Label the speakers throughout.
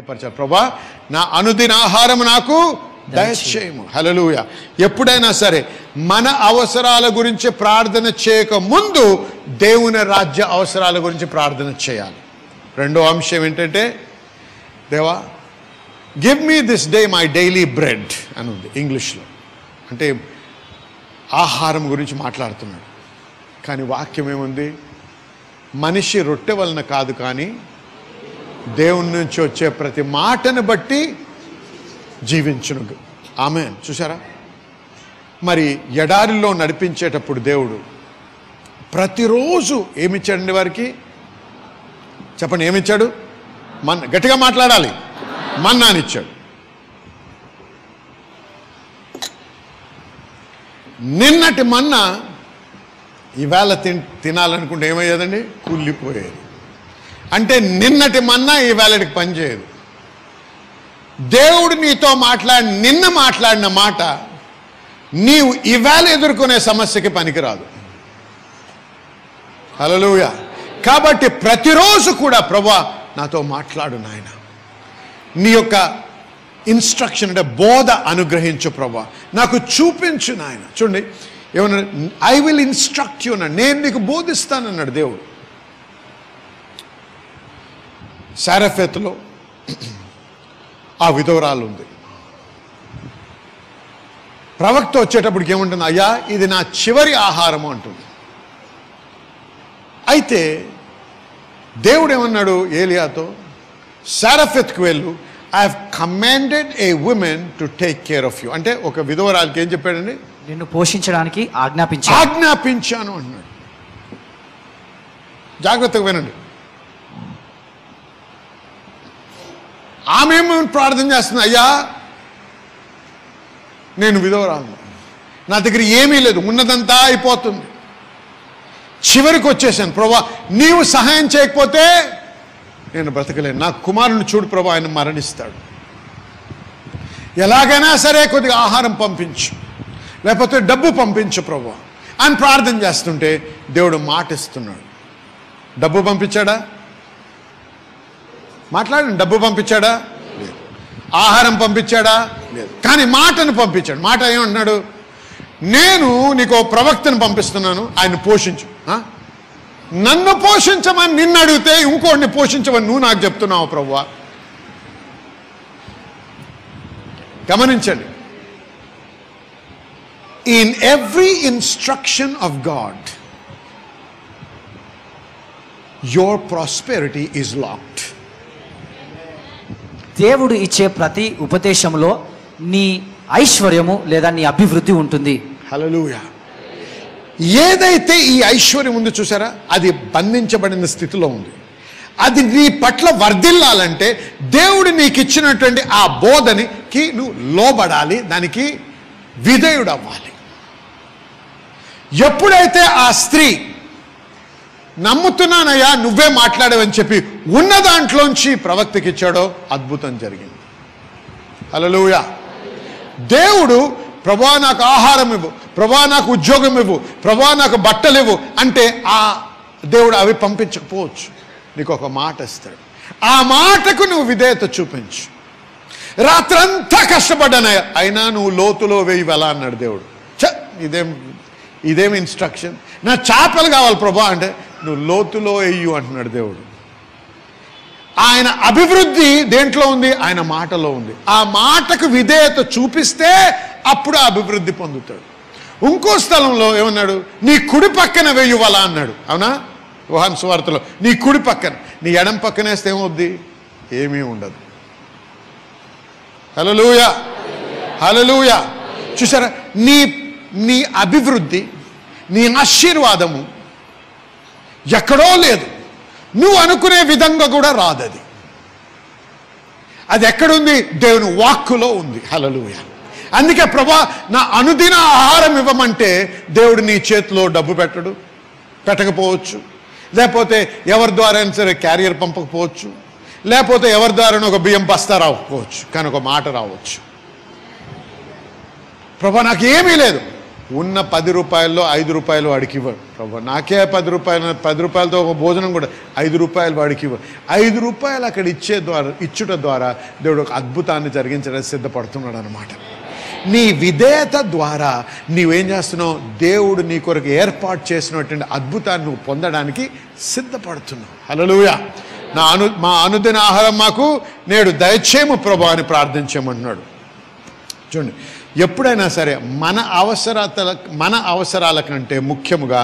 Speaker 1: తెలియపరచాలి. ప్రభా నా అనుదిన ఆహారం నాకు దయచేయము. హల్లెలూయా. ఎప్పుడైనా సరే మన అవసరాల గురించి ప్రార్థన చేయక ముందు దేవుని రాజ్య అవసరాల గురించి ప్రార్థన చేయాలి. రెండో అంశం ఏంటంటే, దేవా give me this day my daily bread అని ఉంది ఇంగ్లీష్లో. అంటే ఆహారం గురించి మాట్లాడుతున్నాడు. కానీ వాక్యం ఏముంది? మనిషి రొట్టె వలన కాదు, కానీ దేవుని నుంచి వచ్చే ప్రతి మాటను బట్టి జీవించును. ఆమేన్. చూసారా? మరి ఎడారిలో నడిపించేటప్పుడు దేవుడు ప్రతిరోజు ఏమిచ్చాడండి వారికి? చెప్పండి, ఏమిచ్చాడు? గట్టిగా మాట్లాడాలి. మన్నానిచ్చాడు. నిన్నటి మన్నా ఇవాళ తినాలనుకుంటే ఏమయ్యేదండి? కుళ్ళిపోయేది. అంటే నిన్నటి మన్నా ఈవేళకి పనిచేయదు. దేవుడు నీతో నిన్న మాట్లాడిన మాట నీవు ఇవాళ ఎదుర్కొనే సమస్యకి పనికిరాదు. హల్లెలూయా. కాబట్టి ప్రతిరోజు కూడా ప్రభువా నాతో మాట్లాడు నాయన, నీ యొక్క ఇన్స్ట్రక్షన్ అంటే బోధ అనుగ్రహించు ప్రభువా, నాకు చూపించు నాయన. చూడండి ఏమన్నాడు? ఐ విల్ ఇన్స్ట్రక్ట్ యూ అన్నాడు. నేను నీకు బోధిస్తానన్నాడు దేవుడు. సారెఫెత్లో ఆ విధవరాలు ఉంది. ప్రవక్త వచ్చేటప్పటికి ఏముంటుంది? అయ్యా ఇది నా చివరి ఆహారము అంటుంది. అయితే దేవుడు ఏమన్నాడు ఏలియాతో? సారెఫెత్కు వెళ్ళు, I have commanded A women to take care of you. అంటే ఒక విధవరాలకి ఏం చెప్పాడండి?
Speaker 2: నిన్ను పోషించడానికి
Speaker 1: ఆజ్ఞాపించాను అన్నాడు. జాగ్రత్తగా వినండి. ఆమె ప్రార్థన చేస్తుంది, అయ్యా నేను విధవరాలను, నా దగ్గర ఏమీ లేదు, ఉన్నదంతా అయిపోతుంది, చివరికి వచ్చేసాను ప్రభా, నీవు సహాయం చేయకపోతే నేను బ్రతకలేను, నా కుమారుని చూడు ప్రభా, ఆయన మరణిస్తాడు, ఎలాగైనా సరే కొద్దిగా ఆహారం పంపించు, లేకపోతే డబ్బు పంపించు ప్రభా అని ప్రార్థన చేస్తుంటే దేవుడు మాట ఇస్తున్నాడు. డబ్బు పంపించాడా? మాట్లాడండి. డబ్బు పంపించాడా? లేదు. ఆహారం పంపించాడా? లేదు. కానీ మాటను పంపించాడు. మాట ఏమంటున్నాడు? నేను నీకు ప్రవక్తను పంపిస్తున్నాను, ఆయన పోషించు. నన్ను పోషించమని నిన్ను అడిగితే ఇంకోటిని పోషించమని నువ్వు నాకు చెప్తున్నావు ప్రభువా. గమనించండి, in every instruction of God your prosperity is locked.
Speaker 2: దేవుడు ఇచ్చే ప్రతి ఉపదేశంలో నీ ఐశ్వర్యము లేదా నీ అభివృద్ధి ఉంటుంది.
Speaker 1: హల్లెలూయా. ఏదైతే ఈ ఐశ్వర్యం ఉందో చూసారా, అది బంధించబడిన స్థితిలో ఉంది. అది నీ పట్ల వర్ధిల్లాలంటే దేవుడు నీకు ఇచ్చినటువంటి ఆ బోధనికి నువ్వు లోబడాలి, దానికి విధేయుడవ్వాలి. ఎప్పుడైతే ఆ స్త్రీ నమ్ముతున్నానయ్యా నువ్వే మాట్లాడవని చెప్పి ఉన్న దాంట్లోంచి ప్రవక్తకి ఇచ్చాడో అద్భుతం జరిగింది. హల్లెలూయా. దేవుడు ప్రభా నాకు ఆహారం ఇవ్వు, ప్రభా నాకు ఉద్యోగం ఇవ్వు, ప్రభా నాకు బట్టలు ఇవ్వు అంటే ఆ దేవుడు అవి పంపించకపోవచ్చు, నీకు ఒక మాట ఇస్తాడు. ఆ మాటకు నువ్వు విధేయత చూపించు. రాత్రంతా కష్టపడ్డానయ్యా, అయినా నువ్వు లోతులో వేయి వెళ్ళా అన్నాడు దేవుడు. ఇదేం ఇన్స్ట్రక్షన్? నా చేపలు కావాలి ప్రభా అంటే నువ్వు లోతులో వేయు అంటున్నాడు దేవుడు. ఆయన అభివృద్ధి దేంట్లో ఉంది? ఆయన మాటలో ఉంది. ఆ మాటకు విధేయత చూపిస్తే అప్పుడు అభివృద్ధి పొందుతాడు. ఇంకో స్థలంలో ఏమన్నాడు? నీ కుడి పక్కన వేయువలా అన్నాడు. అవునా? యోహాను సువార్తలో నీ కుడి పక్కన, నీ ఎడం పక్కన వేస్తే ఏమవుద్ది? ఏమీ ఉండదు. హల్లెలూయా, హల్లెలూయా. చూసారా, నీ అభివృద్ధి, నీ ఆశీర్వాదము ఎక్కడో లేదు, నువ్వు అనుకునే విధంగా కూడా రాదు. అది ఎక్కడుంది? దేవుని వాక్కులో ఉంది. హల్లెలూయా. అందుకే ప్రభా నా అనుదిన ఆహారం ఇవ్వమంటే దేవుడు నీ చేతిలో డబ్బు పెట్టకపోవచ్చు, లేకపోతే ఎవరి ద్వారా అయినా సరే క్యారియర్ పంపకపోవచ్చు, లేకపోతే ఎవరి ద్వారా ఒక బియ్యం బస్తా రాకపోవచ్చు, కానీ ఒక మాట రావచ్చు. ప్రభా నాకు ఏమీ లేదు, ఉన్న 10 రూపాయల్లో 5 రూపాయలు వాడికి ఇవ్వడు. ప్రభు నాకే 10 రూపాయలతో ఒక భోజనం కూడా 5 రూపాయలు వాడికి ఇవ్వడు. 5 రూపాయలు అక్కడ ఇచ్చుట ద్వారా దేవుడు ఒక అద్భుతాన్ని జరిగించడానికి సిద్ధపడుతున్నాడు అన్నమాట. నీ విధేయత ద్వారా నీవేం చేస్తున్నావు? దేవుడు నీ కొరకు ఏర్పాటు చేసినటువంటి అద్భుతాన్ని నువ్వు పొందడానికి సిద్ధపడుతున్నావు. హల్లెలూయా. మా అనుదిన ఆహారం మాకు నేడు దయచేయము ప్రభు అని ప్రార్థించమంటున్నాడు. చూడండి, ఎప్పుడైనా సరే మన అవసరాల కంటే ముఖ్యముగా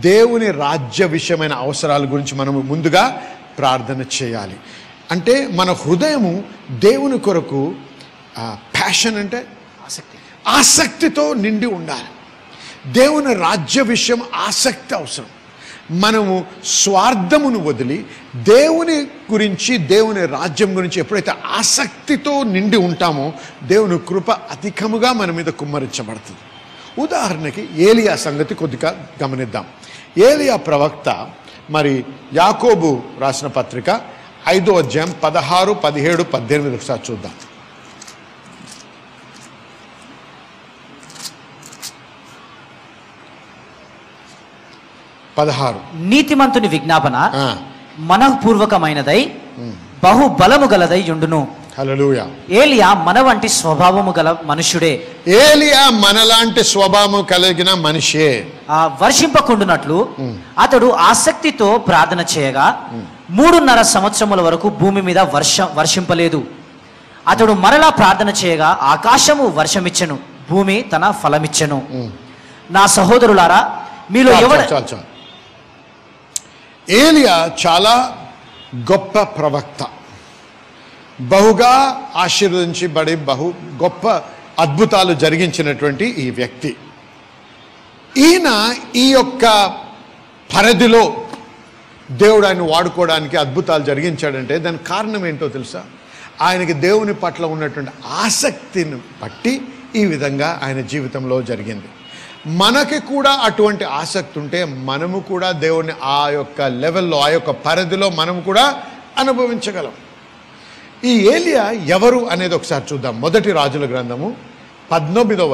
Speaker 1: దేవుని రాజ్య విషయమైన అవసరాల గురించి మనము ముందుగా ప్రార్థన చేయాలి. అంటే మన హృదయము దేవుని కొరకు ప్యాషన్ అంటే ఆసక్తితో నిండి ఉండాలి. దేవుని రాజ్య విషయం ఆసక్తి అవసరం. మనము స్వార్థమును వదిలి దేవుని గురించి, దేవుని రాజ్యం గురించి ఎప్పుడైతే ఆసక్తితో నిండి ఉంటామో దేవుని కృప అధికముగా మన మీద కుమ్మరించబడుతుంది. ఉదాహరణకి ఏలియా సంగతి కొద్దిగా గమనిద్దాం. ఏలియా ప్రవక్త మరి యాకోబు రాసిన పత్రిక 5వ అధ్యాయం 16, 17, 18 ఒకసారి చూద్దాం. 16
Speaker 2: నీతిమంతుని విజ్ఞాపన మనఃపూర్వకమైనదై బహుబలము గలదై యుండును.
Speaker 1: హల్లెలూయా.
Speaker 2: ఏలియా మన వంటి స్వభావము గల మనుష్యుడే.
Speaker 1: ఏలియా మనలాంటి స్వభావము కలిగిన మనిషే.
Speaker 2: వర్షింపకుండునట్లు అతడు ఆసక్తితో ప్రార్థన చేయగా 3.5 సంవత్సరముల వరకు భూమి మీద వర్షింపలేదు. అతడు మరలా ప్రార్థన చేయగా ఆకాశము వర్షమిచ్చెను, భూమి తన ఫలమిచ్చెను. నా సహోదరులారా, మీలో
Speaker 1: చాలు. ఏలియా చాలా గొప్ప ప్రవక్త, బహుగా ఆశీర్వదించబడి బహు గొప్ప అద్భుతాలు జరిగించినటువంటి ఈ వ్యక్తి. ఈయన ఈ యొక్క పరిధిలో దేవుడు ఆయన వాడుకోవడానికి అద్భుతాలు జరిగించాడంటే దానికి కారణం ఏంటో తెలుసా? ఆయనకి దేవుని పట్ల ఉన్నటువంటి ఆసక్తిని బట్టి ఈ విధంగా ఆయన జీవితంలో జరిగింది. మనకి కూడా అటువంటి ఆసక్తి ఉంటే మనము కూడా దేవుని ఆ యొక్క లెవెల్లో, ఆ యొక్క పరిధిలో మనము కూడా అనుభవించగలం. ఈ ఏలియా ఎవరు అనేది ఒకసారి చూద్దాం. 1 రాజుల గ్రంథము 19వ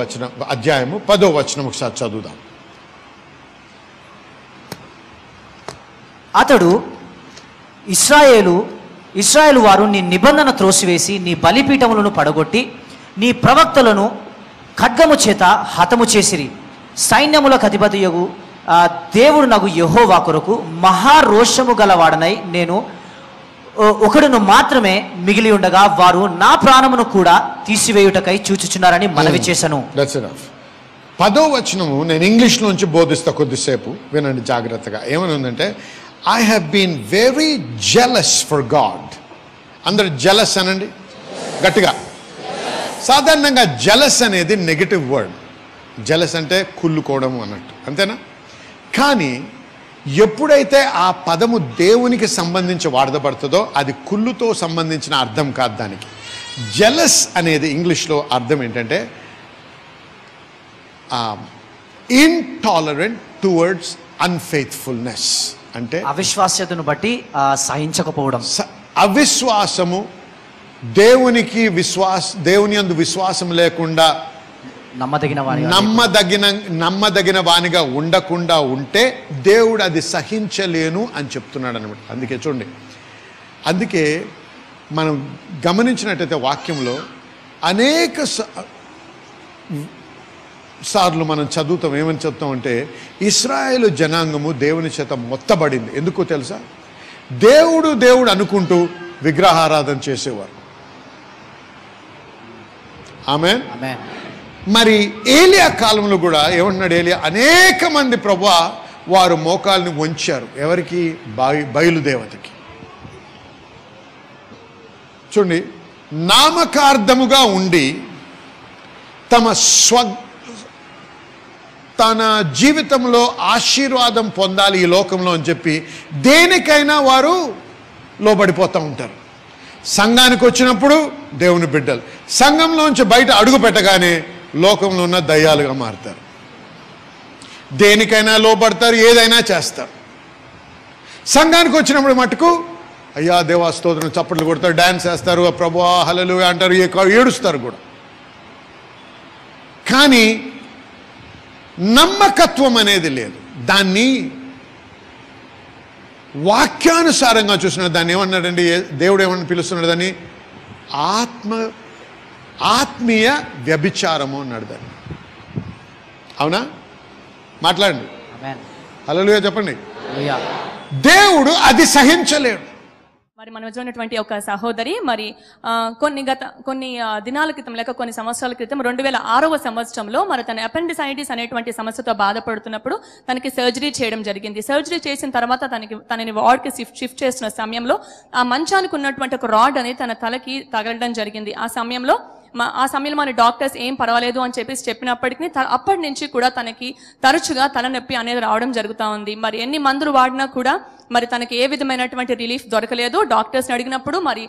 Speaker 1: అధ్యాయము 10వ వచనం ఒకసారి చదువుదాం.
Speaker 2: అతడు ఇశ్రాయేలు వారు నీ నిబంధన త్రోసివేసి నీ బలిపీఠములను పడగొట్టి నీ ప్రవక్తలను ఖడ్గము చేత హతము చేసిరి. సైన్యములకు అధిపతియగు దేవుడు నగు యెహోవా కొరకు మహారోషము గలవాడనై నేను ఒకడును మాత్రమే మిగిలి ఉండగా వారు నా ప్రాణమును కూడా తీసివేయుటకై చూచుచున్నారని మనవి చేశాను.
Speaker 1: 10వ వచనము నేను ఇంగ్లీష్లోంచి బోధిస్తా, కొద్దిసేపు వినండి జాగ్రత్తగా. ఏమని ఉందంటే, I have been very jealous for God. అందరు జెలస్ అనండి గట్టిగా. సాధారణంగా జెలస్ అనేది నెగటివ్ వర్డ్. జెలస్ అంటే కుళ్ళుకోవడం అన్నట్టు, అంతేనా? కానీ ఎప్పుడైతే ఆ పదము దేవునికి సంబంధించి వాడబడుతుందో అది కుళ్ళుతో సంబంధించిన అర్థం కాదు. దానికి జెలస్ అనేది ఇంగ్లీష్లో అర్థం ఏంటంటే ఇంటాలరెంట్ టువర్డ్స్ అన్ఫెయిత్ఫుల్నెస్. అంటే
Speaker 2: అవిశ్వాస్యతను బట్టి సహించకపోవడం.
Speaker 1: అవిశ్వాసము, దేవుని యందు విశ్వాసం లేకుండా నమ్మదగిన వానిగా ఉండకుండా ఉంటే దేవుడు అది సహించలేను అని చెప్తున్నాడు అనమాట. అందుకే చూడండి, అందుకే మనం గమనించినట్టయితే వాక్యంలో అనేక సార్లు మనం చదువుతాం. ఏమని చెప్తాం అంటే, ఇశ్రాయేలు జనాంగము దేవుని చేత మొత్తబడింది. ఎందుకో తెలుసా? దేవుడు అనుకుంటూ విగ్రహారాధన చేసేవారు. ఆమేన్. మరి ఏలియా కాలంలో కూడా ఏమంటున్నాడు ఏలియా? అనేక మంది ప్రభువా వారు మోకాల్ని వంచారు. ఎవరికి? బయలుదేవతకి. చూడండి, నామకార్థముగా ఉండి తన జీవితంలో ఆశీర్వాదం పొందాలి ఈ లోకంలో అని చెప్పి దేనికైనా వారు లోబడిపోతూ ఉంటారు. సంఘానికి వచ్చినప్పుడు దేవుని బిడ్డలు, సంఘంలోంచి బయట అడుగు పెట్టగానే లోకంలో ఉన్న దయ్యాలుగా మారుతారు. దేనికైనా లోబడతారు, ఏదైనా చేస్తారు. సంఘానికి వచ్చినప్పుడు మటుకు అయ్యా దేవా స్తోత్రం చప్పట్లు కొడతారు, డాన్స్ చేస్తారు, ప్రభువా హల్లెలూయా అంటారు, ఏడుస్తారు కూడా. కానీ నమ్మకత్వం అనేది లేదు. దాన్ని వాక్యానుసారంగా చూసిన దాన్ని ఏమన్నాడండి దేవుడు? ఏమన్నా పిలుస్తున్నాడు దాన్ని? ఆత్మీయ వ్యభిచారము అన్నాడు దాన్ని. అవునా? మాట్లాడండి. హల్లెలూయా చెప్పండి. దేవుడు అది సహించలేడు.
Speaker 3: మరి మన మధ్య ఉన్నటువంటి ఒక సహోదరి మరి కొన్ని దినాల క్రితం లేక కొన్ని సంవత్సరాల క్రితం 2006వ సంవత్సరంలో మరి తన అపెండిసైటిస్ అనేటువంటి సమస్యతో బాధపడుతున్నప్పుడు తనకి సర్జరీ చేయడం జరిగింది. సర్జరీ చేసిన తర్వాత తనని వార్డ్కి షిఫ్ట్ చేస్తున్న సమయంలో ఆ మంచానికి ఉన్నటువంటి ఒక రాడ్ అనేది తన తలకి తగలడం జరిగింది. ఆ సమయంలో మన డాక్టర్స్ ఏం పర్వాలేదు అని చెప్పినప్పటికీ అప్పటి నుంచి కూడా తనకి తరచుగా తలనొప్పి అనేది రావడం జరుగుతూ ఉంది. మరి ఎన్ని మందులు వాడినా కూడా మరి తనకి ఏ విధమైనటువంటి రిలీఫ్ దొరకలేదు. డాక్టర్స్ని అడిగినప్పుడు మరి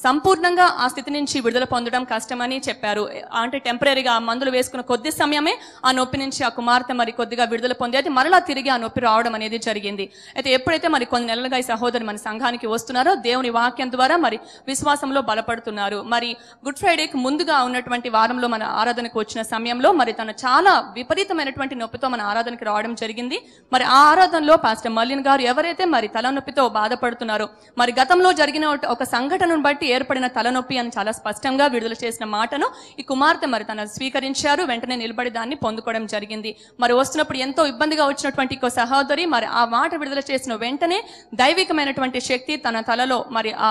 Speaker 3: సంపూర్ణంగా ఆ స్థితి నుంచి విడుదల పొందడం కష్టమని చెప్పారు. అంటే టెంపరీగా ఆ మందులు వేసుకున్న కొద్ది సమయమే ఆ నొప్పి నుంచి ఆ కుమార్తె మరి కొద్దిగా విడుదల పొందేది, మరలా తిరిగి ఆ నొప్పి రావడం అనేది జరిగింది. అయితే ఎప్పుడైతే మరి కొన్ని నెలలుగా ఈ సహోదరు మన సంఘానికి వస్తున్నారో దేవుని వాక్యం ద్వారా మరి విశ్వాసంలో బలపడుతున్నారు. మరి గుడ్ ఫ్రైడేకి ముందుగా ఉన్నటువంటి వారంలో మన ఆరాధనకు వచ్చిన సమయంలో మరి తను చాలా విపరీతమైనటువంటి నొప్పితో మన ఆరాధనకి రావడం జరిగింది. మరి ఆ ఆరాధనలో పాస్టర్ మల్లిన్ గారు ఎవరైతే మరి తలనొప్పితో బాధపడుతున్నారో మరి గతంలో జరిగిన ఒక సంఘటనను బట్టి ఏర్పడిన తలనొప్పి అని చాలా స్పష్టంగా విడుదల చేసిన మాటను ఈ కుమార్తె మరి తన స్వీకరించారు. వెంటనే నిలబడి దాన్ని పొందుకోవడం జరిగింది. మరి వస్తున్నప్పుడు ఎంతో ఇబ్బందిగా వచ్చినటువంటి ఇంకో సహోదరి మరి ఆ మాట విడుదల చేసిన వెంటనే దైవికమైనటువంటి శక్తి తన తలలో మరి ఆ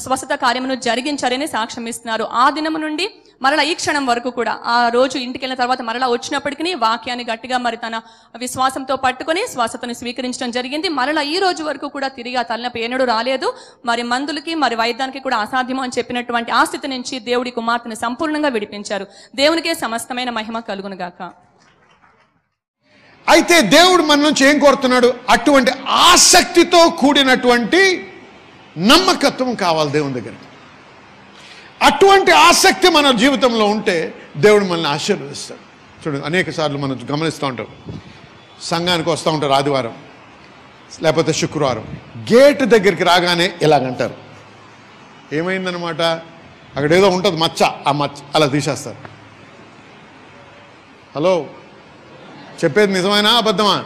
Speaker 3: స్వస్థత కార్యమును జరిగించారని సాక్ష్యం ఇస్తున్నారు. ఆ దినము నుండి మరలా ఈ క్షణం వరకు కూడా ఆ రోజు ఇంటికి వెళ్ళిన తర్వాత మరలా వచ్చినప్పటికీ వాక్యాన్ని గట్టిగా మరి తన విశ్వాసంతో పట్టుకొని స్వస్థతను స్వీకరించడం జరిగింది. మరలా ఈ రోజు వరకు కూడా తిరిగి ఆ తలనొప్పి ఏనాడు రాలేదు. మరి మందులకి మరి వైద్యానికి కూడా అసాధ్యమో అని చెప్పినటువంటి ఆ స్థితి నుంచి దేవుడి కుమార్తెను సంపూర్ణంగా విడిపించారు. దేవునికే సమస్తమైన మహిమ కలుగును గాక.
Speaker 1: అయితే దేవుడు మన నుంచి ఏం కోరుతున్నాడు? అటువంటి ఆసక్తితో కూడినటువంటి నమ్మకత్వం కావాలి దేవుని దగ్గర. అటువంటి ఆసక్తి మన జీవితంలో ఉంటే దేవుడు మనల్ని ఆశీర్వదిస్తాడు. చూడండి, అనేక సార్లు మనం గమనిస్తూ ఉంటాం, సంఘానికి వస్తూ ఉంటారు ఆదివారం లేకపోతే శుక్రవారం, గేటు దగ్గరికి రాగానే ఇలాగంటారు, ఏమైందనమాట, అక్కడ ఏదో ఉంటుంది మచ్చ, ఆ మచ్చ అలా తీసేస్తారు. హలో, చెప్పేది నిజమేనా అబద్ధమా?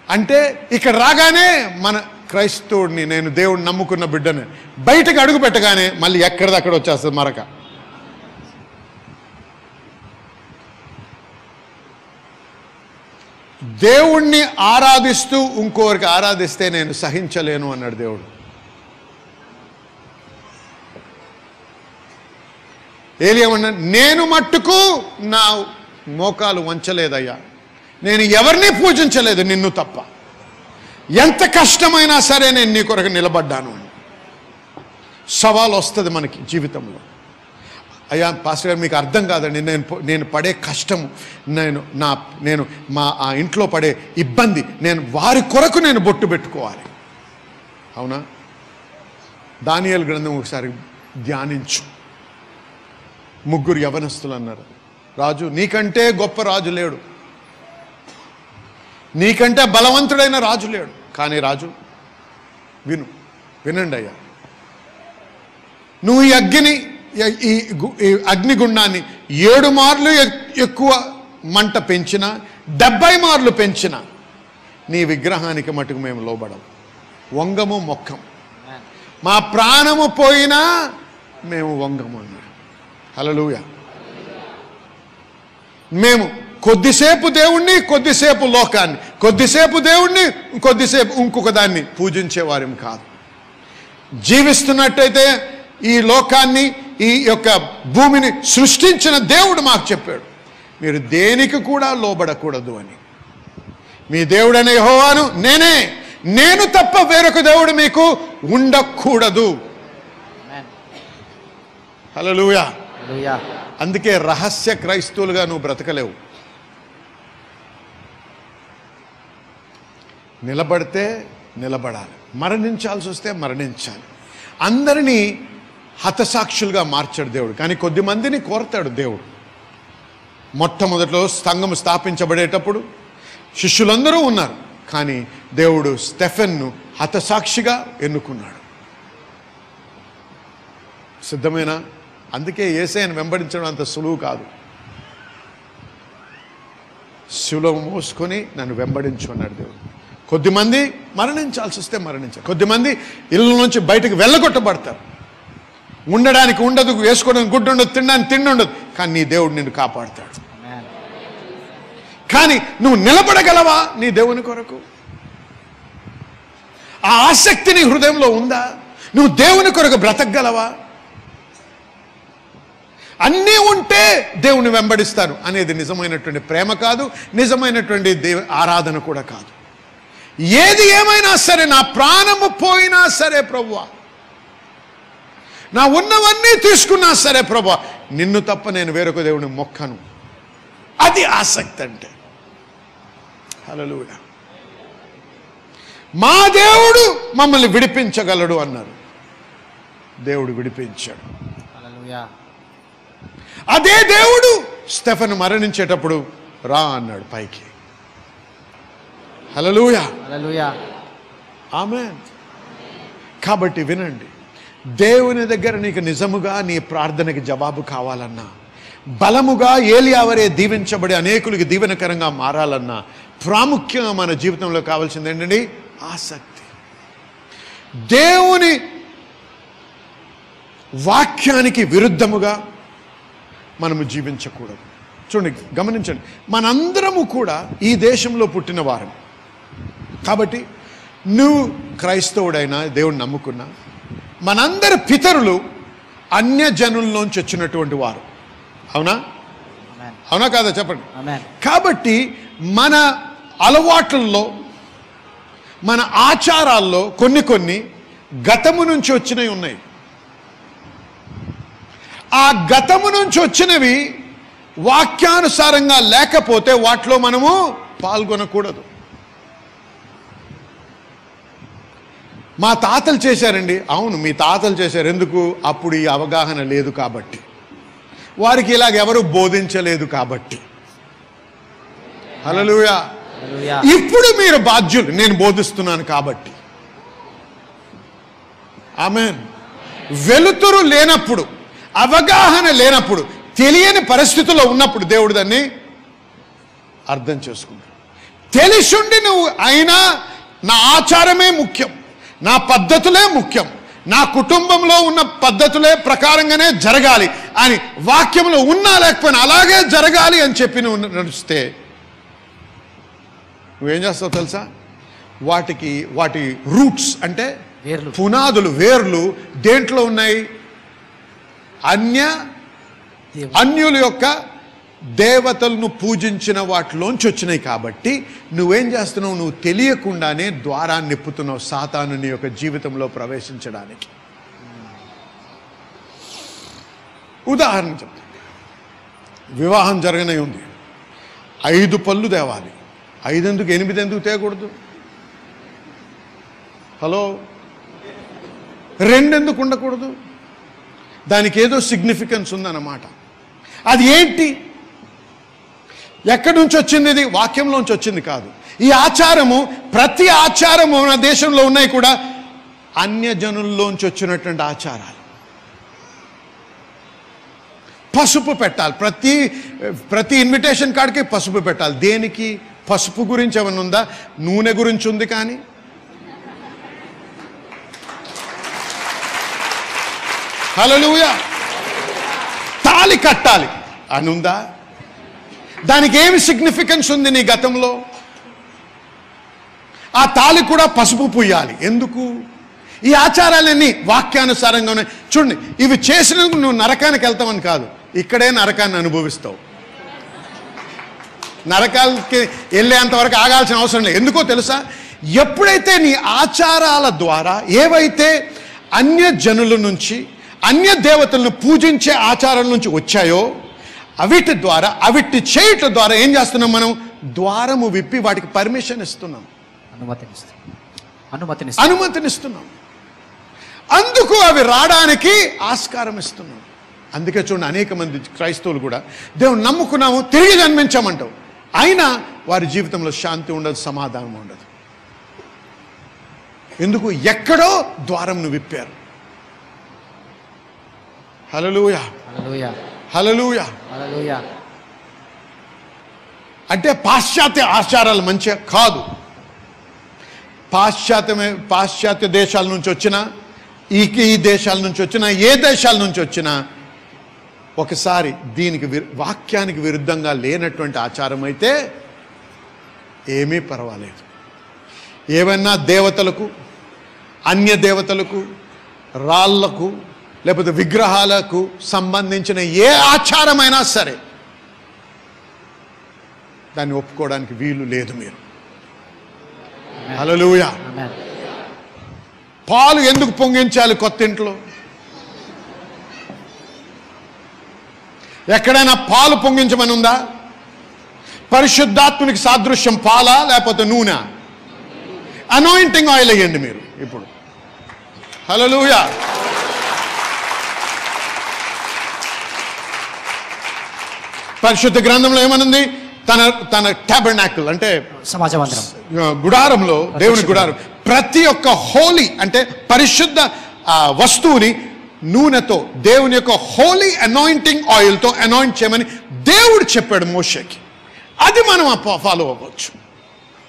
Speaker 1: అంటే ఇక్కడ రాగానే మన క్రైస్తవుడిని, నేను దేవుడిని నమ్ముకున్న బిడ్డని, బయటకు అడుగు పెట్టగానే మళ్ళీ ఎక్కడిదక్కడ వచ్చేస్తుంది మరక. దేవుణ్ణి ఆరాధిస్తూ ఇంకోరికి ఆరాధిస్తే నేను సహించలేను అన్నాడు దేవుడు. ఏలియా, నేను మట్టుకు నా మోకాలు వంచలేదయ్యా, నేను ఎవరిని పూజించలేదు నిన్ను తప్ప, ఎంత కష్టమైనా సరే నేను నీ కొరకు నిలబడ్డాను అని. సవాల్ వస్తుంది మనకి జీవితంలో. అయ్యా పాస్టర్ గారు మీకు అర్థం కాదండి, నేను పడే కష్టము, నేను మా ఆ ఇంట్లో పడే ఇబ్బంది, నేను వారి కొరకు నేను బొట్టు పెట్టుకోవాలి. అవునా? దానియేలు గ్రంథం ఒకసారి ధ్యానించు. 3 యవనస్తులు అన్నారు, రాజు నీకంటే గొప్ప రాజు లేడు, నీకంటే బలవంతుడైన రాజు లేడు. కానీ రాజు వినండి అయ్యా, నువ్వు ఈ అగ్నిగుండాన్ని 7 మార్లు ఎక్కువ మంట పెంచినా, 70 మార్లు పెంచినా నీ విగ్రహానికి మటుకు మేము లోబడం, వంగము మొక్కం, మా ప్రాణము పోయినా మేము వంగము అన్నాడు. హల్లెలూయా. మేము కొద్దిసేపు దేవుణ్ణి, కొద్దిసేపు లోకాన్ని, కొద్దిసేపు దేవుణ్ణి, కొద్దిసేపు ఇంకొక దాన్ని పూజించేవారేం కాదు. జీవిస్తున్నట్టయితే ఈ లోకాన్ని, ఈ యొక్క భూమిని సృష్టించిన దేవుడు మాకు చెప్పాడు, మీరు దేనికి కూడా లోబడకూడదు అని. మీ దేవుడనే యెహోవాను నేనే, నేను తప్ప వేరొక దేవుడు మీకు ఉండకూడదు. హల్లెలూయా. అందుకే రహస్య క్రైస్తవులుగా నువ్వు బ్రతకలేవు. నిలబడితే నిలబడాలి, మరణించాల్సి వస్తే మరణించాలి. అందరినీ హతసాక్షులుగా మార్చాడు దేవుడు, కానీ కొద్ది మందిని కోరతాడు దేవుడు. మొట్టమొదట్లో సంఘం స్థాపించబడేటప్పుడు శిష్యులందరూ ఉన్నారు, కానీ దేవుడు స్టెఫెన్ను హతసాక్షిగా ఎన్నుకున్నాడు. సిద్ధమేనా? అందుకే యేసయ్యను వెంబడించడం అంత సులువు కాదు. శిలువ మోసుకొని నన్ను వెంబడించు అన్నాడు దేవుడు. కొద్దిమంది మరణించాల్సి వస్తే మరణించారు, కొద్దిమంది ఇళ్ళ నుంచి బయటకు వెళ్ళగొట్టబడతారు. ఉండడానికి ఉండదు, వేసుకోవడానికి గుడ్డు ఉండదు, తినడానికి తిండి ఉండదు, కానీ నీ దేవుడు నిన్ను కాపాడుతాడు. కానీ నువ్వు నిలబడగలవా నీ దేవుని కొరకు? ఆ ఆసక్తి నీ హృదయంలో ఉందా? నువ్వు దేవుని కొరకు బ్రతకగలవా? అన్నీ ఉంటే దేవుని వెంబడిస్తాను అనేది నిజమైనటువంటి ప్రేమ కాదు, నిజమైనటువంటి ఆరాధన కూడా కాదు. ఏది ఏమైనా సరే, నా ప్రాణము పోయినా సరే ప్రభువా, నా ఉన్నవన్నీ తీసుకున్నా సరే ప్రభువా, నిన్ను తప్ప నేను వేరొక దేవుని మొక్కను. అది ఆసక్తి అంటే. హల్లెలూయా. మా దేవుడు మమ్మల్ని విడిపించగలడు అన్నారు. దేవుడు విడిపించాడు.
Speaker 2: హల్లెలూయా.
Speaker 1: అదే దేవుడు స్టెఫెను మరణించేటప్పుడు రా అన్నాడు పైకి. హల్లెలూయా.
Speaker 2: హల్లెలూయా.
Speaker 1: ఆమేన్. కాబట్టి వినండి, దేవుని దగ్గర నీకు నిజముగా నీ ప్రార్థనకి జవాబు కావాలన్నా, బలముగా ఏలియావరే దీవించబడి అనేకులకి దీవెనకరంగా మారాలన్నా, ప్రాముఖ్యంగా మన జీవితంలో కావాల్సింది ఏంటండి? ఆసక్తి. దేవుని వాక్యానికి విరుద్ధముగా మనము జీవించకూడదు. చూడండి, గమనించండి, మనందరము కూడా ఈ దేశంలో పుట్టిన వారం కాబట్టి నువ్వు క్రైస్తవుడైనా దేవుడిని నమ్ముకున్నా, మనందరి పితరులు అన్యజనుల్లోంచి వచ్చినటువంటి వారు. అవునా? అవునా కాదా చెప్పండి. కాబట్టి మన అలవాట్లలో, మన ఆచారాల్లో కొన్ని గతము నుంచి వచ్చినవి ఉన్నాయి. ఆ గతము నుంచి వచ్చినవి వాక్యానుసారంగా లేకపోతే వాటిలో మనము పాల్గొనకూడదు. మా తాతలు చేశారండి. అవును, మీ తాతలు చేశారు. ఎందుకు? అప్పుడు ఈ అవగాహన లేదు కాబట్టి, వారికి ఇలాగ ఎవరు బోధించలేదు కాబట్టి. హల్లెలూయా. ఇప్పుడు మీరు బాధ్యులు, నేను బోధిస్తున్నాను కాబట్టి. ఆమేన్. వెలుతురు లేనప్పుడు, అవగాహన లేనప్పుడు, తెలియని పరిస్థితుల్లో ఉన్నప్పుడు దేవుడు దాన్ని అర్థం చేసుకుంటాడు. తెలిసుండి నువ్వు అయినా నా ఆచారమే ముఖ్యం, నా పద్ధతులే ముఖ్యం, నా కుటుంబంలో ఉన్న పద్ధతులే ప్రకారంగానే జరగాలి అని వాక్యంలో ఉన్నా లేకపోయినా అలాగే జరగాలి అని చెప్పి నువ్వు నడిస్తే నువ్వేం చేస్తావు తెలుసా? వాటి రూట్స్ అంటే పునాదులు, వేర్లు దేంట్లో ఉన్నాయి? అన్యుల యొక్క దేవతలను పూజించిన వాటిలోంచి వచ్చినాయి. కాబట్టి నువ్వేం చేస్తున్నావు? నువ్వు తెలియకుండానే ద్వారాన్ని నిప్పుతున్నావు సాతాను నీ యొక్క జీవితంలో ప్రవేశించడానికి. ఉదాహరణ చెప్తాను. వివాహం జరగనే ఉంది, 5 పళ్ళు తేవాలి. 5 ఎందుకు, 8 ఎందుకు తేకూడదు? హలో, 2 ఎందుకు ఉండకూడదు? దానికి ఏదో సిగ్నిఫికెన్స్ ఉందన్నమాట. అది ఏంటి? ఎక్కడి నుంచి వచ్చింది? ఇది వాక్యంలోంచి వచ్చింది కాదు. ఈ ఆచారము, ప్రతి ఆచారము మన దేశంలో ఉన్నాయి కూడా అన్యజనుల్లోంచి వచ్చినటువంటి ఆచారాలు. పసుపు పెట్టాలి, ప్రతి ఇన్విటేషన్ కార్డ్కి పసుపు పెట్టాలి. దేనికి? పసుపు గురించి ఏమన్నా ఉందా? నూనె గురించి ఉంది. కానీ హల్లెలూయా. తాళి కట్టాలి అని ఉందా? దానికి ఏమి సిగ్నిఫికెన్స్ ఉంది నీ గతంలో? ఆ తాళి కూడా పసుపు పూయాలి. ఎందుకు? ఈ ఆచారాలన్నీ వాక్యానుసారంగా ఉన్నాయి. చూడండి, ఇవి చేసినందుకు నువ్వు నరకానికి వెళ్తావని కాదు, ఇక్కడే నరకాన్ని అనుభవిస్తావు. నరకాలకి వెళ్ళేంతవరకు ఆగాల్సిన అవసరం లేదు. ఎందుకో తెలుసా? ఎప్పుడైతే నీ ఆచారాల ద్వారా ఏవైతే అన్య జనుల నుంచి, అన్య దేవతలను పూజించే ఆచారాల నుంచి వచ్చాయో అవిటి ద్వారా, అవిటి చేయటం ద్వారా ఏం చేస్తున్నాం? మనం ద్వారము విప్పి వాటికి పర్మిషన్ ఇస్తున్నాం, అనుమతినిస్తున్నాం. అందుకు అవి రావడానికి ఆస్కారం ఇస్తున్నాం. అందుకే చూడండి, అనేక మంది క్రైస్తవులు కూడా దేవుని నమ్ముకున్నాము, తిరిగి జన్మించామంటావు, అయినా వారి జీవితంలో శాంతి ఉండదు, సమాధానం ఉండదు. ఎందుకు? ఎక్కడో ద్వారంను విప్పారు. హల్లెలూయా, హల్లెలూయా, హల్లెలూయా. అంటే పాశ్చాత్య ఆచారాలు మంచిగా కాదు. పాశ్చాత్య దేశాల నుంచి వచ్చినా, ఈ దేశాల నుంచి వచ్చినా, ఏ దేశాల నుంచి వచ్చినా ఒకసారి దీనికి వాక్యానికి విరుద్ధంగా లేనటువంటి ఆచారం అయితే ఏమీ పర్వాలేదు. ఏవైనా దేవతలకు, అన్య దేవతలకు, రాళ్లకు, లేకపోతే విగ్రహాలకు సంబంధించిన ఏ ఆచారమైనా సరే దాన్ని ఒప్పుకోవడానికి వీలు లేదు. మీరు హల్లెలూయా. పాలు ఎందుకు పొంగించాలి కొత్త ఇంట్లో? ఎక్కడైనా పాలు పొంగించమని ఉందా? పరిశుద్ధాత్మునికి సాదృశ్యం పాలా లేకపోతే నూనె? అనాయింటింగ్ ఆయిల్ వేయండి మీరు ఇప్పుడు. హల్లెలూయా. పరిశుద్ధ గ్రంథంలో ఏమనుంది? తన టాబర్నాకిల్ అంటే
Speaker 2: సమాజ మందిరం,
Speaker 1: గుడారంలో, దేవుని గుడారం, ప్రతి ఒక్క హోలీ అంటే పరిశుద్ధ వస్తువుని నూనెతో, దేవుని యొక్క హోలీ అనాయింటింగ్ ఆయిల్తో అనాయింట్ చేయమని దేవుడు చెప్పాడు మోషేకి. అది మనం ఫాలో అవ్వచ్చు.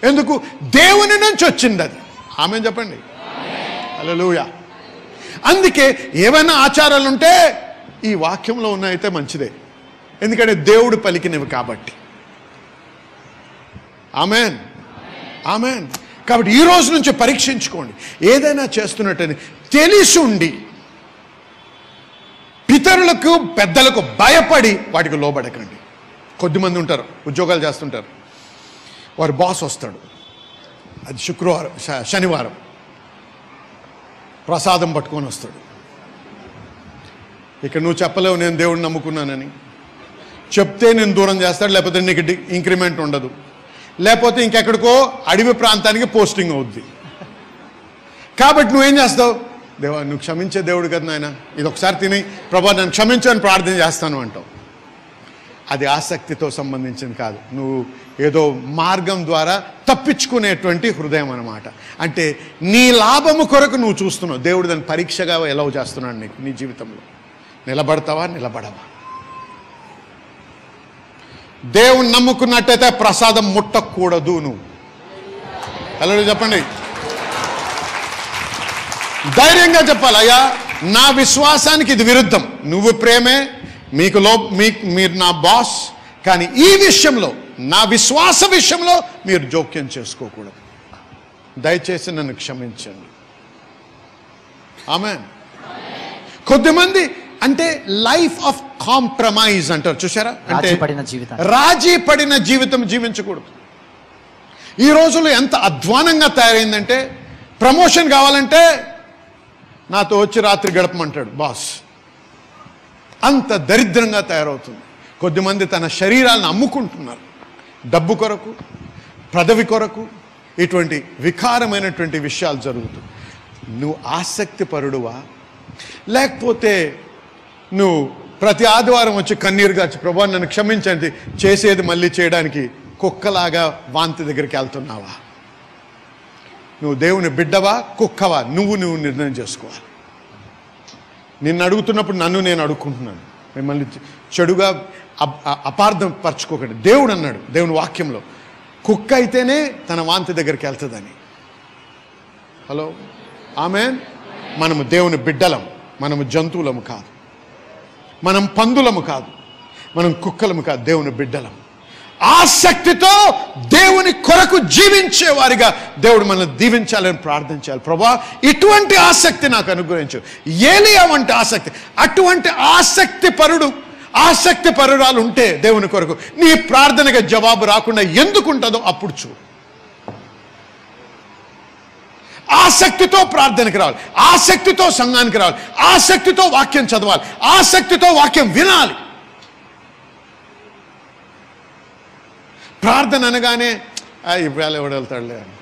Speaker 1: ఎందుకు? దేవుని నుంచి వచ్చింది అది. ఆమేన్ చెప్పండి. హల్లెలూయా. అందుకే ఏమైనా ఆచారాలు ఉంటే ఈ వాక్యంలో ఉన్నాయితే మంచిదే, ఎందుకంటే దేవుడు పలికినవి కాబట్టి. ఆమేన్, ఆమేన్. కాబట్టి ఈ రోజు నుంచి పరీక్షించుకోండి. ఏదైనా చేస్తున్నట్టని తెలిసి ఉండి పితరులకు, పెద్దలకు భయపడి వాటికి లోబడకండి. కొద్దిమంది ఉంటారు, ఉద్యోగాలు చేస్తుంటారు, వారి బాస్ వస్తాడు, అది శుక్రవారం, శనివారం ప్రసాదం పట్టుకొని వస్తాడు. ఇక్కడ నువ్వు చెప్పలేవు నేను దేవుడిని నమ్ముకున్నానని. చెప్తే నేను దూరం చేస్తాడు, లేకపోతే నీకు ఇంక్రిమెంట్ ఉండదు, లేకపోతే ఇంకెక్కడికో అడవి ప్రాంతానికి పోస్టింగ్ అవుద్ది. కాబట్టి నువ్వేం చేస్తావు? దేవా నువ్వు క్షమించే దేవుడు కదా నాయన, ఇది ఒకసారి తిని ప్రభా నన్ను క్షమించని ప్రార్థన చేస్తాను అంటావు. అది ఆసక్తితో సంబంధించింది కాదు. నువ్వు ఏదో మార్గం ద్వారా తప్పించుకునేటువంటి హృదయం అన్నమాట. అంటే నీ లాభము కొరకు నువ్వు చూస్తున్నావు. దేవుడు దాన్ని పరీక్షగా ఎలా చేస్తున్నాడు నీకు, నీ జీవితంలో నిలబడతావా, నిలబడవా? దేవుని నమ్ముకున్నట్టయితే ప్రసాదం ముట్టకూడదు. నువ్వు హల్లెలూయా చెప్పండి. ధైర్యంగా చెప్పాలి, అయ్యా నా విశ్వాసానికి ఇది విరుద్ధం, నువ్వు ప్రేమే, మీరు నా బాస్, కానీ ఈ విషయంలో, నా విశ్వాస విషయంలో మీరు జోక్యం చేసుకోకూడదు. దయచేసి నన్ను క్షమించండి. ఆమేన్. కొద్దిమంది అంటే లైఫ్ ఆఫ్ కాంప్రమైజ్ అంటారు, చూసారా? అంటే రాజీ పడిన జీవితం జీవించకూడదు. ఈ రోజుల్లో ఎంత అధ్వానంగా తయారైందంటే, ప్రమోషన్ కావాలంటే నాతో వచ్చి రాత్రి గడపమంటాడు బాస్. అంత దరిద్రంగా తయారవుతుంది. కొద్దిమంది తన శరీరాలను అమ్ముకుంటున్నారు డబ్బు కొరకు, పదవి కొరకు. ఇటువంటి వికారమైనటువంటి విషయాలు జరుగుతుంది. నువ్వు ఆసక్తి పరుడువా, లేకపోతే నువ్వు ప్రతి ఆదివారం వచ్చి కన్నీరుగా ప్రభా నన్ను క్షమించండి చేసేది మళ్ళీ చేయడానికి కుక్కలాగా వాంతి దగ్గరికి వెళ్తున్నావా? నువ్వు దేవుని బిడ్డవా, కుక్కవా? నువ్వు నిర్ణయం చేసుకోవాలి. నిన్ను అడుగుతున్నప్పుడు నన్ను నేను అడుగుకుంటున్నాను. మిమ్మల్ని చెడుగా అపార్థం పరచుకోకండి. దేవుడు అన్నాడు దేవుని వాక్యంలో, కుక్క అయితేనే తన వాంతి దగ్గరికి వెళ్తుందని. హలో ఆమేన్. మనము దేవుని బిడ్డలం, మనము జంతువులము కాదు, మనం పందులము కాదు, మనం కుక్కలము కాదు, దేవుని బిడ్డలం. ఆసక్తితో దేవుని కొరకు జీవించే వారిగా దేవుడు మనల్ని దీవించాలని ప్రార్థించాలి. ప్రభా ఇటువంటి ఆసక్తి నాకు అనుగ్రహించు. ఏలియా వంటి ఆసక్తి, అటువంటి ఆసక్తి పరురాలు ఉంటే దేవుని కొరకు నీ ప్రార్థనగా జవాబు రాకుండా ఎందుకు ఉంటుందో అప్పుడు చూడు. ఆసక్తితో ప్రార్థనకి రావాలి, ఆసక్తితో సంఘానికి రావాలి, ఆసక్తితో వాక్యం చదవాలి, ఆసక్తితో వాక్యం వినాలి. ప్రార్థన అనగానే ఇవాళ ఎవడు వెళ్తాడులే అని.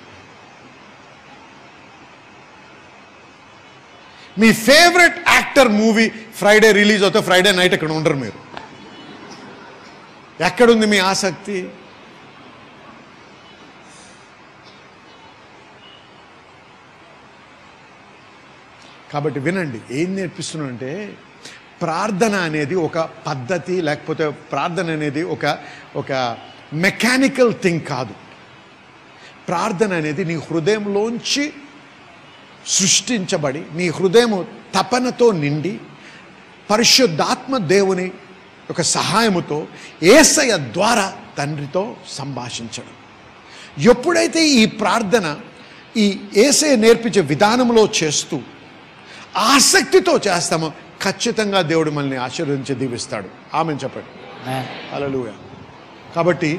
Speaker 1: మీ favourite actor movie Friday release అవుతే ఫ్రైడే నైట్ అక్కడ ఉండరు మీరు. ఎక్కడుంది మీ ఆసక్తి? కాబట్టి వినండి, ఏం నేర్పిస్తున్నానంటే ప్రార్థన అనేది ఒక పద్ధతి, లేకపోతే ప్రార్థన అనేది ఒక మెకానికల్ థింగ్ కాదు. ప్రార్థన అనేది నీ హృదయంలోంచి సృష్టించబడి నీ హృదయం తపనతో నిండి పరిశుద్ధాత్మ దేవుని ఒక సహాయముతో యేసయ్య ద్వారా తండ్రితో సంభాషించడం. ఎప్పుడైతే ఈ ప్రార్థన ఈ యేసయ్య నేర్పించే విధానంలో చేస్తూ ఆసక్తితో చేస్తామో ఖచ్చితంగా దేవుడు మనల్ని ఆశీర్వదించి దీవిస్తాడు. ఆమెను చెప్పండి. హల్లెలూయా. కాబట్టి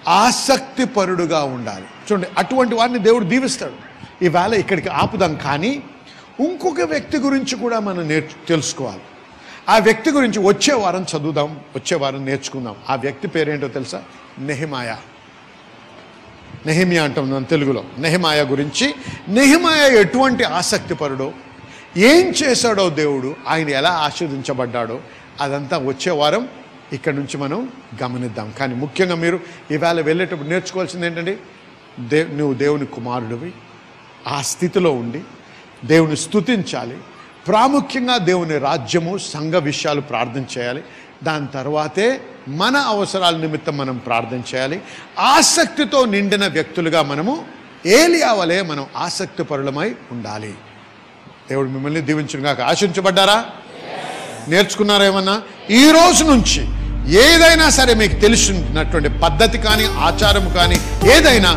Speaker 1: ఆసక్తిపరుడుగా ఉండాలి. చూడండి, అటువంటి వారిని దేవుడు దీవిస్తాడు. ఈవేళ ఇక్కడికి ఆపుదాం, కానీ ఇంకొక వ్యక్తి గురించి కూడా మనం తెలుసుకోవాలి. ఆ వ్యక్తి గురించి వచ్చే వారం చదువుదాం, వచ్చే వారం నేర్చుకుందాం. ఆ వ్యక్తి పేరేంటో తెలుసా? నెహెమాయా. నెహెమియా అంటాం మనం తెలుగులో. నెహెమాయా గురించి, నెహెమాయా ఎటువంటి ఆసక్తిపరుడో, ఏం చేశాడో దేవుడు, ఆయన ఎలా ఆశీర్వదించబడ్డాడో అదంతా వచ్చే వారం ఇక్కడ నుంచి మనం గమనిద్దాం. కానీ ముఖ్యంగా మీరు ఈవేళ వెళ్ళేటప్పుడు నేర్చుకోవాల్సింది ఏంటంటే, నువ్వు దేవుని కుమారుడివి, ఆ స్థితిలో ఉండి దేవుని స్తుతించాలి. ప్రాముఖ్యంగా దేవుని రాజ్యము, సంఘ విషయాలు ప్రార్థన చేయాలి. దాని తర్వాతే మన అవసరాల నిమిత్తం మనం ప్రార్థన చేయాలి. ఆసక్తితో నిండిన వ్యక్తులుగా మనము ఏలియా వలె మనం ఆసక్తి పరులమై ఉండాలి. దేవుడు మిమ్మల్ని దీవించుగాక. ఆశించబడ్డారా? నేర్చుకున్నారా ఏమన్నా? ఈ రోజు నుంచి ఏదైనా సరే మీకు తెలిసినటువంటి పద్ధతి కానీ ఆచారం కానీ ఏదైనా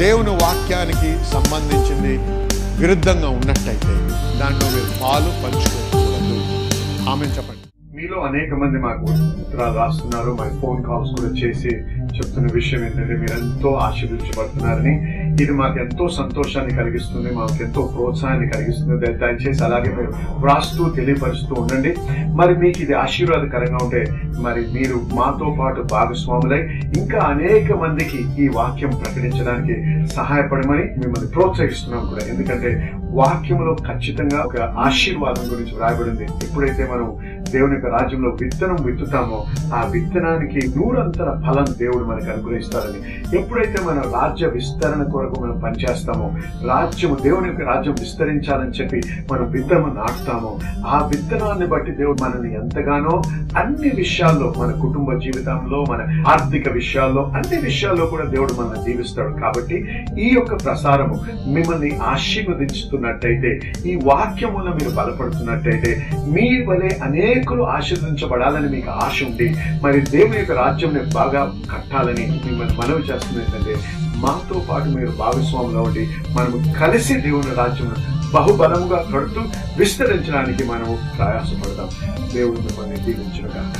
Speaker 1: దేవుని వాక్యానికి సంబంధించింది విరుద్ధంగా ఉన్నట్టయితే దాంట్లో మీరు పాలు పంచుకోకూడదు. ఆమెను చెప్పండి. మీలో అనేక మంది మాకు ఉత్తరాలు రాస్తున్నారు, మరి ఫోన్ కాల్స్ కూడా చేసి చెప్తున్న విషయం ఏంటంటే మీరు ఎంతో ఆశీర్వదించబడుతున్నారని. ఇది మాకు ఎంతో సంతోషాన్ని కలిగిస్తుంది, మాకు ఎంతో ప్రోత్సాహాన్ని కలిగిస్తుంది. దయచేసి అలాగే మీరు వ్రాస్తూ తెలియపరుస్తూ ఉండండి. మరి మీకు ఇది ఆశీర్వాదకరంగా ఉంటే మరి మీరు మాతో పాటు భాగస్వాములై ఇంకా అనేక మందికి ఈ వాక్యం ప్రకటించడానికి సహాయపడమని మిమ్మల్ని ప్రోత్సహిస్తున్నాం కూడా. ఎందుకంటే వాక్యంలో ఖచ్చితంగా ఒక ఆశీర్వాదం గురించి వ్రాయబడింది. ఎప్పుడైతే మనం దేవుని యొక్క రాజ్యంలో విత్తనం విత్తుతామో ఆ విత్తనానికి నూరంతర ఫలం దేవుడు మనకు అనుగ్రహిస్తారని. ఎప్పుడైతే మనం రాజ్య విస్తరణ కొరకు మనం పనిచేస్తామో, రాజ్యము దేవుని యొక్క రాజ్యం విస్తరించాలని చెప్పి మనం విత్తనం నాటుతామో, ఆ విత్తనాన్ని బట్టి దేవుడు మనల్ని ఎంతగానో అన్ని విషయాల్లో, మన కుటుంబ జీవితంలో, మన ఆర్థిక విషయాల్లో, అన్ని విషయాల్లో కూడా దేవుడు మనల్ని దీవిస్తాడు. కాబట్టి ఈ యొక్క ప్రసారము మిమ్మల్ని ఆశీర్వదించుతున్నట్టయితే, ఈ వాక్యములో మీరు బలపడుతున్నట్టయితే, మీ వలె అనేకులు ఆశీర్వదించబడాలని మీకు ఆశ ఉండి మరి దేవుని యొక్క రాజ్యంని బాగా కట్టాలని మిమ్మల్ని మనవి చేస్తుంది ఏంటంటే, మాతో పాటు మీరు భాగస్వాములో ఉండి మనము కలిసి దేవుని రాజ్యం బహుబలముగా కడుతూ విస్తరించడానికి మనము ప్రయాసపడదాం. దేవుడు మిమ్మల్ని దీవించుగాక.